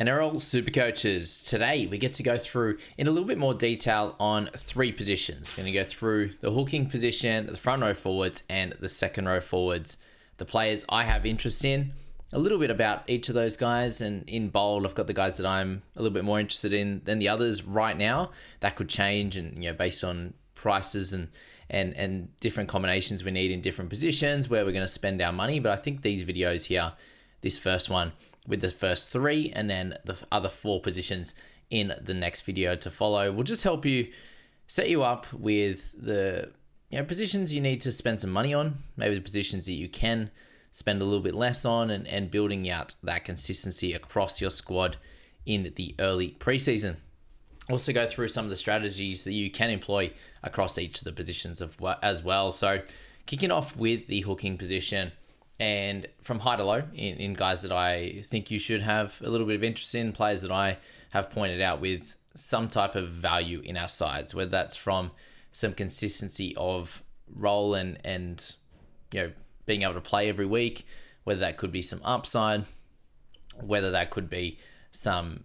NRL Supercoaches. Today we get to go through in a little bit more detail on three positions. We're going to go through the hooking position, the front row forwards, and the second row forwards. The players I have interest in, a little bit about each of those guys, and in bold I've got the guys that I'm a little bit more interested in than the others right now. That could change, and based on prices and different combinations we need in different positions where we're going to spend our money. But I think these videos here, this first one with the first three and then the other four positions in the next video to follow, will just help you set you up with the positions you need to spend some money on, maybe the positions that you can spend a little bit less on, and building out that consistency across your squad in the early preseason. Also go through some of the strategies that you can employ across each of the positions as well. So kicking off with the hooking position, and from high to low in guys that I think you should have a little bit of interest in, players that I have pointed out with some type of value in our sides, whether that's from some consistency of role and being able to play every week, whether that could be some upside, whether that could be some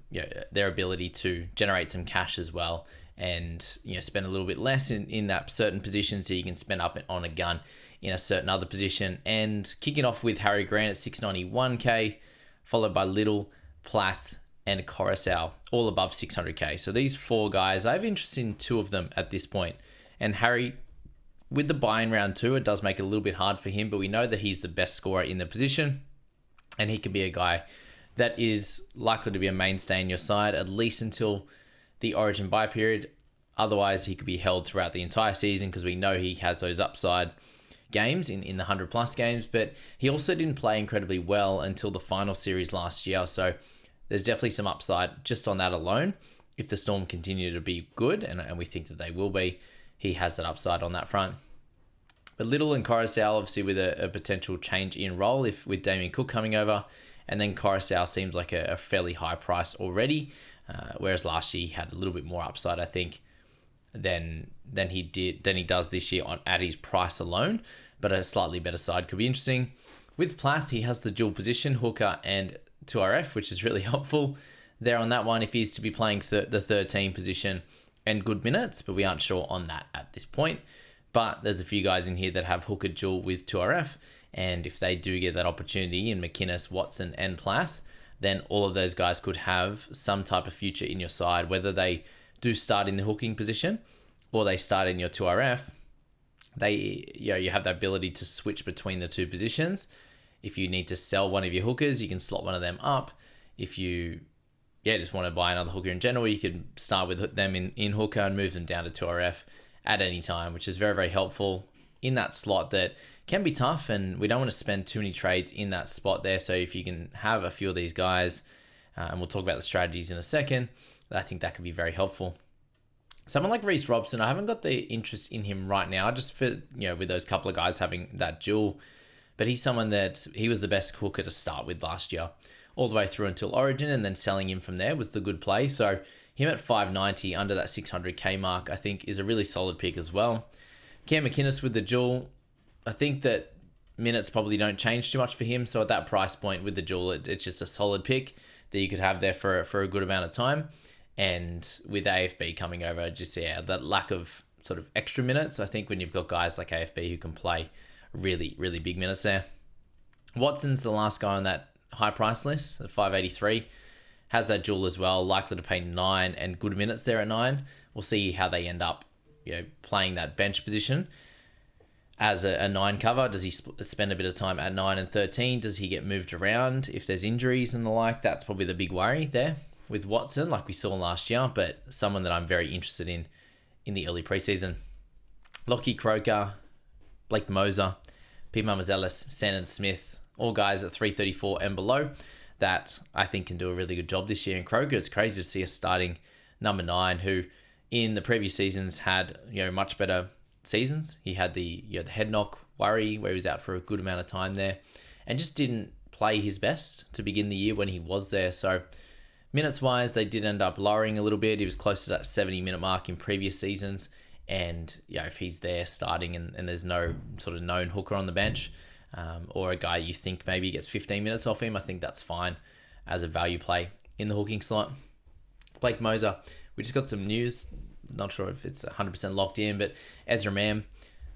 their ability to generate some cash as well, and spend a little bit less in that certain position so you can spend up on a gun in a certain other position. And kicking off with Harry Grant at 691k, followed by Little, Plath, and Coruscant, all above 600k. So these four guys, I have interest in two of them at this point. And Harry, with the buy in round two, it does make it a little bit hard for him, but we know that he's the best scorer in the position, and he can be a guy that is likely to be a mainstay in your side, at least until the Origin buy period. Otherwise, he could be held throughout the entire season because we know he has those upside games in the 100 plus games, but he also didn't play incredibly well until the final series last year. So there's definitely some upside just on that alone. If the Storm continue to be good, and we think that they will be, he has that upside on that front. But Little and Coruscant, obviously with a potential change in role with Damien Cook coming over, and then Coruscant seems like a fairly high price already, whereas last year he had a little bit more upside, I think, than he does this year at his price alone, but a slightly better side could be interesting. With Plath, he has the dual position, hooker and 2RF, which is really helpful there on that one if he's to be playing the 13 position and good minutes, but we aren't sure on that at this point. But there's a few guys in here that have hooker dual with 2RF, and if they do get that opportunity in McInnes, Watson, and Plath, then all of those guys could have some type of future in your side, whether they do start in the hooking position or they start in your 2RF. You have the ability to switch between the two positions. If you need to sell one of your hookers, you can slot one of them up. If you just want to buy another hooker in general, you can start with them in hooker and move them down to 2RF at any time, which is very, very helpful in that slot that can be tough, and we don't want to spend too many trades in that spot there. So if you can have a few of these guys, and we'll talk about the strategies in a second, I think that could be very helpful. Someone like Reece Robson, I haven't got the interest in him right now, just for, with those couple of guys having that duel, but he's someone that he was the best hooker to start with last year, all the way through until Origin, and then selling him from there was the good play. So him at 590 under that 600k mark, I think is a really solid pick as well. Cam McInnes with the duel, I think that minutes probably don't change too much for him. So at that price point with the duel, it's just a solid pick that you could have there for a good amount of time. And with AFB coming over, just that lack of sort of extra minutes, I think when you've got guys like AFB who can play really, really big minutes there. Watson's the last guy on that high price list at 583. Has that duel as well, likely to pay 9 and good minutes there at 9. We'll see how they end up playing that bench position as a 9 cover. Does he spend a bit of time at 9 and 13? Does he get moved around if there's injuries and the like? That's probably the big worry there with Watson, like we saw last year, but someone that I'm very interested in the early preseason. Lockie Croker, Blake Moser, P. Mamazelis, Sandon Smith, all guys at 334 and below that I think can do a really good job this year. And Croker, it's crazy to see us starting number 9, who in the previous seasons had much better seasons. He had the head knock worry where he was out for a good amount of time there, and just didn't play his best to begin the year when he was there. So minutes wise, they did end up lowering a little bit. He was close to that 70-minute mark in previous seasons, and if he's there starting and there's no sort of known hooker on the bench, or a guy you think maybe gets 15 minutes off him, I think that's fine as a value play in the hooking slot. Blake Moser, we just got some news. Not sure if it's 100% locked in, but Ezra Mam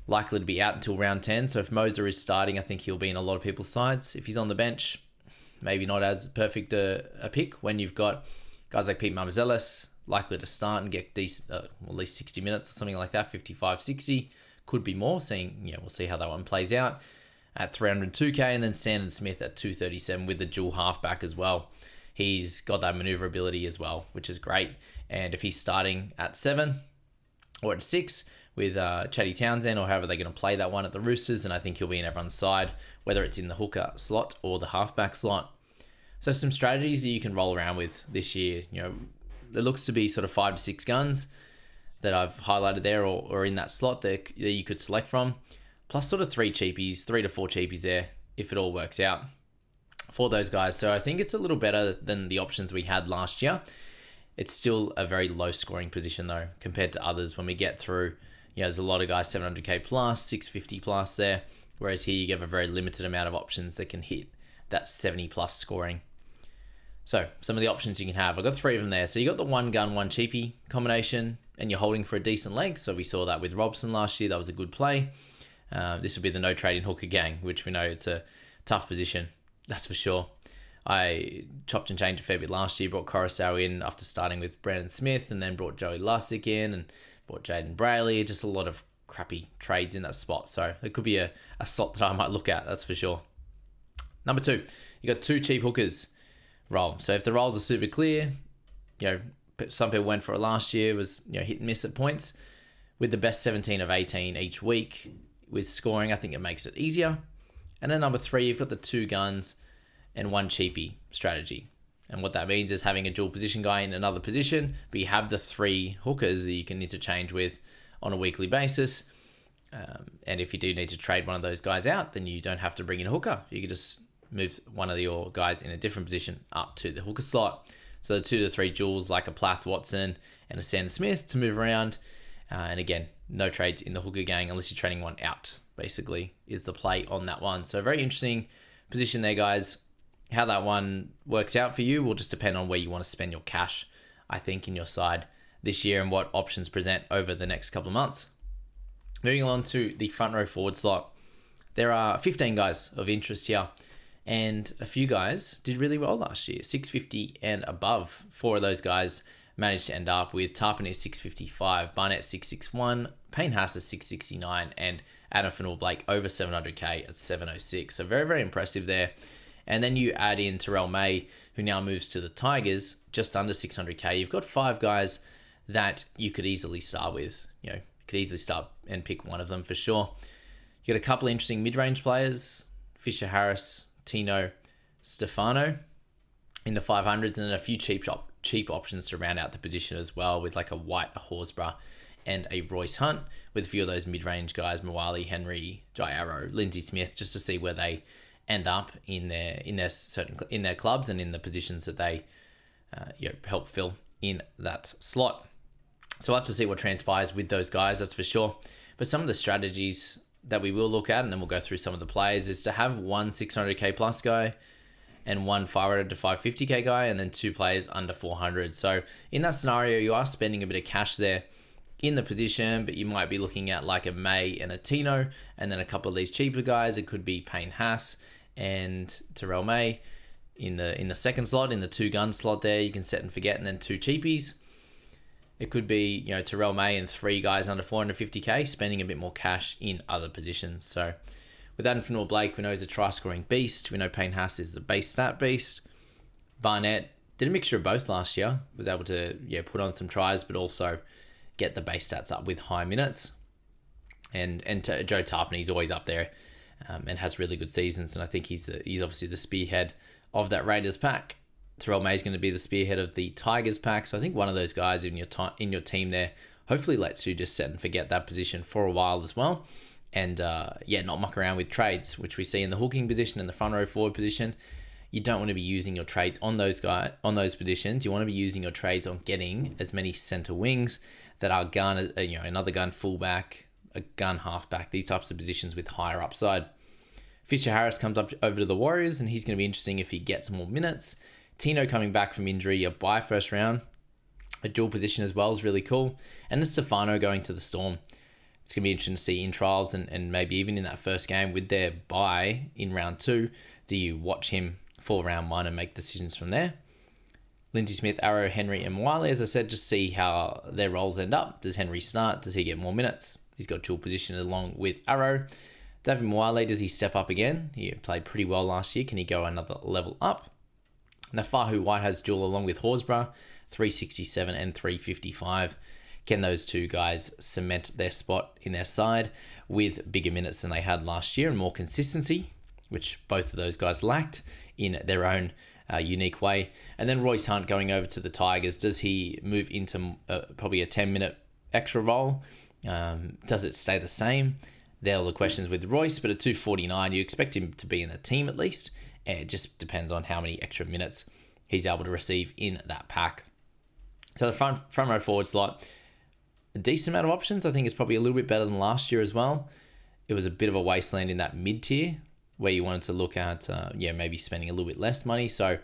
likely to be out until round 10. So if Moser is starting, I think he'll be in a lot of people's sides. If he's on the bench, maybe not as perfect a pick when you've got guys like Pete Marmazelis likely to start and get decent, at least 60 minutes or something like that, 55, 60. Could be more, we'll see how that one plays out at 302k, and then Sandon Smith at 237 with the dual halfback as well. He's got that maneuverability as well, which is great. And if he's starting at 7 or at 6 with Chatty Townsend, or however they're going to play that one at the Roosters, then I think he'll be in everyone's side, whether it's in the hooker slot or the halfback slot. So some strategies that you can roll around with this year. There looks to be sort of 5 to 6 guns that I've highlighted there, or in that slot that you could select from, plus sort of 3 to 4 cheapies there if it all works out for those guys. So I think it's a little better than the options we had last year. It's still a very low scoring position though compared to others. When we get through, there's a lot of guys 700k plus, 650 plus there, whereas here you have a very limited amount of options that can hit that 70 plus scoring. So some of the options you can have, I've got 3 of them there. So you got the 1 gun, 1 cheapie combination, and you're holding for a decent leg. So we saw that with Robson last year. That was a good play. This would be the no trading hooker gang, which we know it's a tough position. That's for sure. I chopped and changed a fair bit last year, brought Coruscant in after starting with Brandon Smith, and then brought Joey Lussick in and brought Jaden Brayley. Just a lot of crappy trades in that spot. So it could be a slot that I might look at, that's for sure. Number 2, you got 2 cheap hookers roll. So if the rolls are super clear, some people went for it last year, was hit and miss at points. With the best 17 of 18 each week with scoring, I think it makes it easier. And then number 3, you've got the 2 guns and 1 cheapie strategy. And what that means is having a dual position guy in another position, but you have the 3 hookers that you can interchange with on a weekly basis. And if you do need to trade one of those guys out, then you don't have to bring in a hooker. You can just move one of your guys in a different position up to the hooker slot. So the 2 to 3 duels like a Plath Watson and a Sandon Smith to move around. And again, no trades in the hooker gang unless you're trading one out, basically, is the play on that one. So very interesting position there, guys. How that one works out for you will just depend on where you want to spend your cash, I think, in your side this year and what options present over the next couple of months. Moving on to the front row forward slot. There are 15 guys of interest here, and a few guys did really well last year, 650 and above. 4 of those guys managed to end up with Tarpon at 655, Barnett 661, Payne Haas at 669, and Adam Fanua-Blake over 700k at 706. So very, very impressive there. And then you add in Terrell May, who now moves to the Tigers, just under 600k. You've got 5 guys that you could easily start with. You could easily start and pick one of them for sure. You got a couple of interesting mid-range players, Fisher Harris, Tino, Stefano in the 500s, and then a few cheap options to round out the position as well, with like a White, a Horsburgh, and a Royce Hunt, with a few of those mid-range guys, Mawali, Henry, Jai Arrow, Lindsay Smith, just to see where they end up in their clubs and in the positions that they help fill in that slot. So we'll have to see what transpires with those guys, that's for sure. But some of the strategies that we will look at, and then we'll go through some of the players, is to have 1 600k plus guy and 1 500 to 550k guy, and then 2 players under 400. So in that scenario, you are spending a bit of cash there in the position, but you might be looking at like a May and a Tino, and then a couple of these cheaper guys. It could be Payne Haas and Terrell May in the second slot, in the 2 gun slot there. You can set and forget, and then 2 cheapies. It could be, Terrell May and 3 guys under 450k, spending a bit more cash in other positions. So with Adam Fanua-Blake, we know he's a try-scoring beast. We know Payne Haas is the base stat beast. Barnett did a mixture of both last year. Was able to put on some tries, but also get the base stats up with high minutes. And to Joe Tarpon, he's always up there and has really good seasons. And I think he's obviously the spearhead of that Raiders pack. Terrell May is going to be the spearhead of the Tigers pack. So I think one of those guys in your team there hopefully lets you just set and forget that position for a while as well. And not muck around with trades, which we see in the hooking position and the front row forward position. You don't want to be using your trades on those positions. You want to be using your trades on getting as many center wings that are gun, another gun fullback, a gun halfback, these types of positions with higher upside. Fisher Harris comes up over to the Warriors, and he's going to be interesting if he gets more minutes. Tino coming back from injury, a bye first round, a dual position as well is really cool. And then Stefano going to the Storm. It's going to be interesting to see in trials and maybe even in that first game with their bye in round 2. Do you watch him for round 1 and make decisions from there? Lindsay Smith, Arrow, Henry, and Wiley, as I said, just see how their roles end up. Does Henry start? Does he get more minutes? He's got dual position along with Arrow. David Wiley, does he step up again? He played pretty well last year. Can he go another level up? Nafahu White has dual along with Horsburgh, 367 and 355. Can those two guys cement their spot in their side with bigger minutes than they had last year and more consistency, which both of those guys lacked in their own unique way? And then Royce Hunt going over to the Tigers. Does he move into probably a 10-minute extra role? Does it stay the same? They're all the questions with Royce, but at 249, you expect him to be in the team at least. And it just depends on how many extra minutes he's able to receive in that pack. So the front row forward slot, a decent amount of options. I think it's probably a little bit better than last year as well. It was a bit of a wasteland in that mid-tier where you wanted to look at, maybe spending a little bit less money. So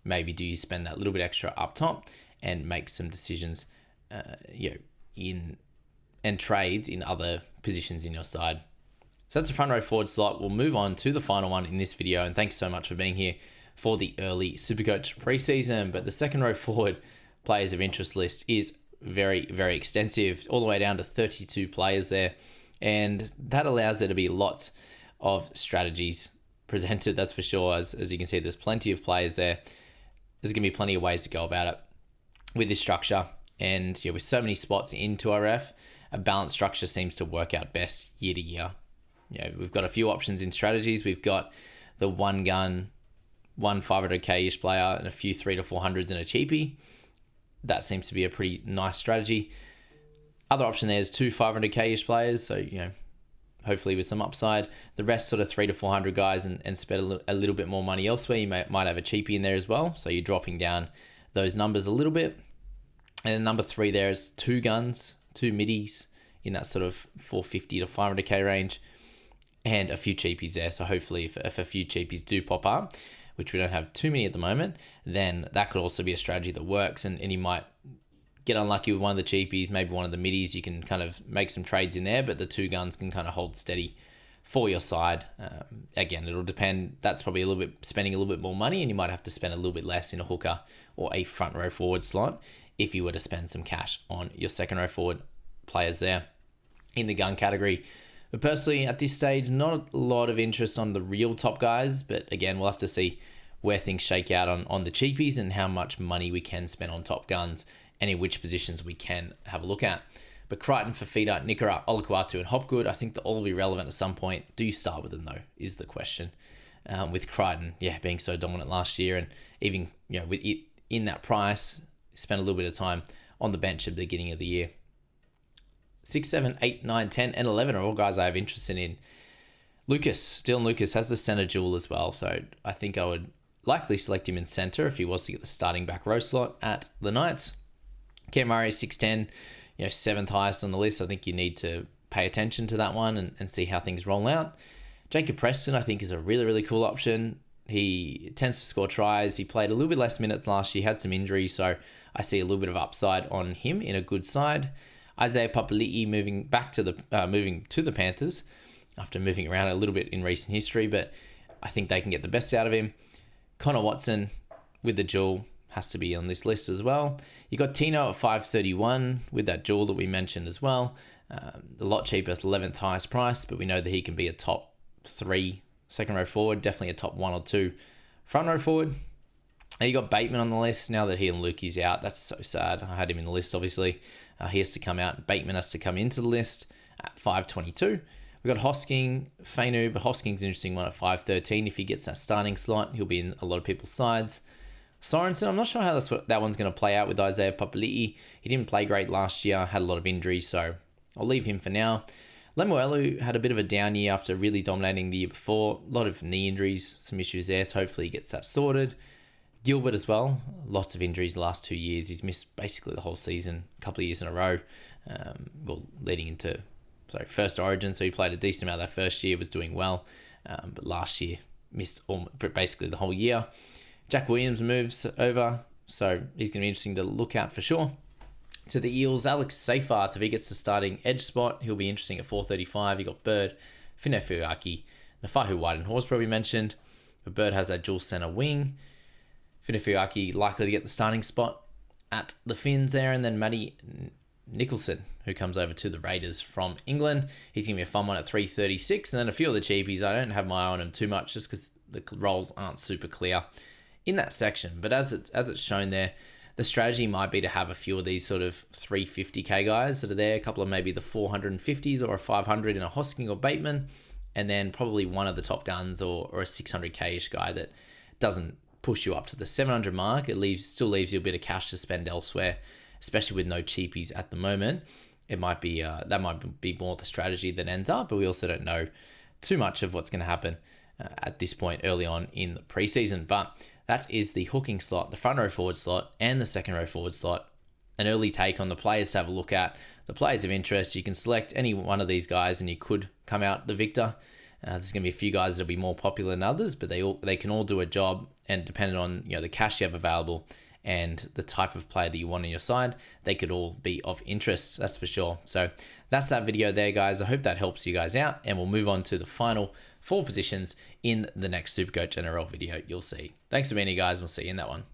maybe do you spend that little bit extra up top and make some decisions, and trades in other positions in your side. So that's the front row forward slot. We'll move on to the final one in this video. And thanks so much for being here for the early Supercoach preseason. But the second row forward players of interest list is very, very extensive, all the way down to 32 players there. And that allows there to be lots of strategies presented, that's for sure. As you can see, there's plenty of players there. There's going to be plenty of ways to go about it with this structure. And with so many spots in 2RF, a balanced structure seems to work out best year to year. We've got a few options in strategies. We've got the one gun, one 500k-ish player, and a few 300 to 400s and a cheapie. That seems to be a pretty nice strategy. Other option there is two 500k-ish players, so hopefully with some upside. The rest sort of 300 to 400 guys and spend a little bit more money elsewhere. You might have a cheapie in there as well, so you're dropping down those numbers a little bit. And then number 3 there is two guns, two middies in that sort of 450 to 500k range, and a few cheapies there. So hopefully if a few cheapies do pop up, which we don't have too many at the moment, then that could also be a strategy that works. And you might get unlucky with one of the cheapies, maybe one of the middies. You can kind of make some trades in there, but the two guns can kind of hold steady for your side. Again, it'll depend. That's probably spending a little bit more money, and you might have to spend a little bit less in a hooker or a front row forward slot if you were to spend some cash on your second row forward players there in the gun category. But personally, at this stage, not a lot of interest on the real top guys. But again, we'll have to see where things shake out on the cheapies and how much money we can spend on top guns and in which positions we can have a look at. But Crichton, Fafita, Nikora, Olakuatu, and Hopgood, I think they'll all be relevant at some point. Do you start with them though, is the question. With Crichton, being so dominant last year, and even with it in that price, spent a little bit of time on the bench at the beginning of the year. 6, 7, 8, 9, 10, and 11 are all guys I have interest in. Dylan Lucas has the centre dual as well, so I think I would likely select him in centre if he was to get the starting back row slot at the Knights. Cam Murray, 6'10", 7th highest on the list. I think you need to pay attention to that one and see how things roll out. Jacob Preston, I think, is a really, really cool option. He tends to score tries. He played a little bit less minutes last year, had some injuries, so I see a little bit of upside on him in a good side. Isaiah Papali'i moving to the Panthers after moving around a little bit in recent history, but I think they can get the best out of him. Connor Watson with the dual has to be on this list as well. You got Tino at 531 with that dual that we mentioned as well. A lot cheaper, 11th highest price, but we know that he can be a top 3 second row forward, definitely a top 1 or 2 front row forward. And you got Bateman on the list now that and Lukey's out. That's so sad. I had him in the list, obviously. He has to come out. Bateman has to come into the list at 522. We've got Hosking, Fainu, but Hosking's an interesting one at 513. If he gets that starting slot, he'll be in a lot of people's sides. Sorensen, I'm not sure how that one's going to play out with Isaiah Papali'i. He didn't play great last year, had a lot of injuries, so I'll leave him for now. Lemuelu had a bit of a down year after really dominating the year before. A lot of knee injuries, some issues there, so hopefully he gets that sorted. Gilbert as well, lots of injuries the last 2 years. He's missed basically the whole season, a couple of years in a row, leading into first Origin, so he played a decent amount that first year, was doing well, but last year missed basically the whole year. Jack Williams moves over, so he's going to be interesting to look out for sure. To the Eels, Alex Seyfarth, if he gets the starting edge spot, he'll be interesting at 4.35. You got Bird, Finefuaki, Nafahu White and Horsburgh we mentioned. But Bird has that dual centre wing. Finefuaki likely to get the starting spot at the Finns there, and then Matty Nicholson, who comes over to the Raiders from England. He's going to be a fun one at 3.36, and then a few of the cheapies, I don't have my eye on them too much just because the roles aren't super clear in that section. But as it's shown there, the strategy might be to have a few of these sort of 350k guys that are there, a couple of maybe the 450s or a 500 in a Hosking or Bateman, and then probably one of the top guns or a 600k-ish guy that doesn't push you up to the 700 mark. It still leaves you a bit of cash to spend elsewhere, especially with no cheapies at the moment. It might be that might be more the strategy that ends up, but we also don't know too much of what's going to happen at this point early on in the preseason. But that is the hooking slot, the front row forward slot, and the second row forward slot. An early take on the players to have a look at. The players of interest, you can select any one of these guys and you could come out the victor. There's going to be a few guys that'll be more popular than others, but they can all do a job, and depending on the cash you have available and the type of player that you want on your side, they could all be of interest, that's for sure. So that's that video there, guys. I hope that helps you guys out, and we'll move on to the final 4 positions in the next Supercoach NRL video you'll see. Thanks for being here, guys. We'll see you in that one.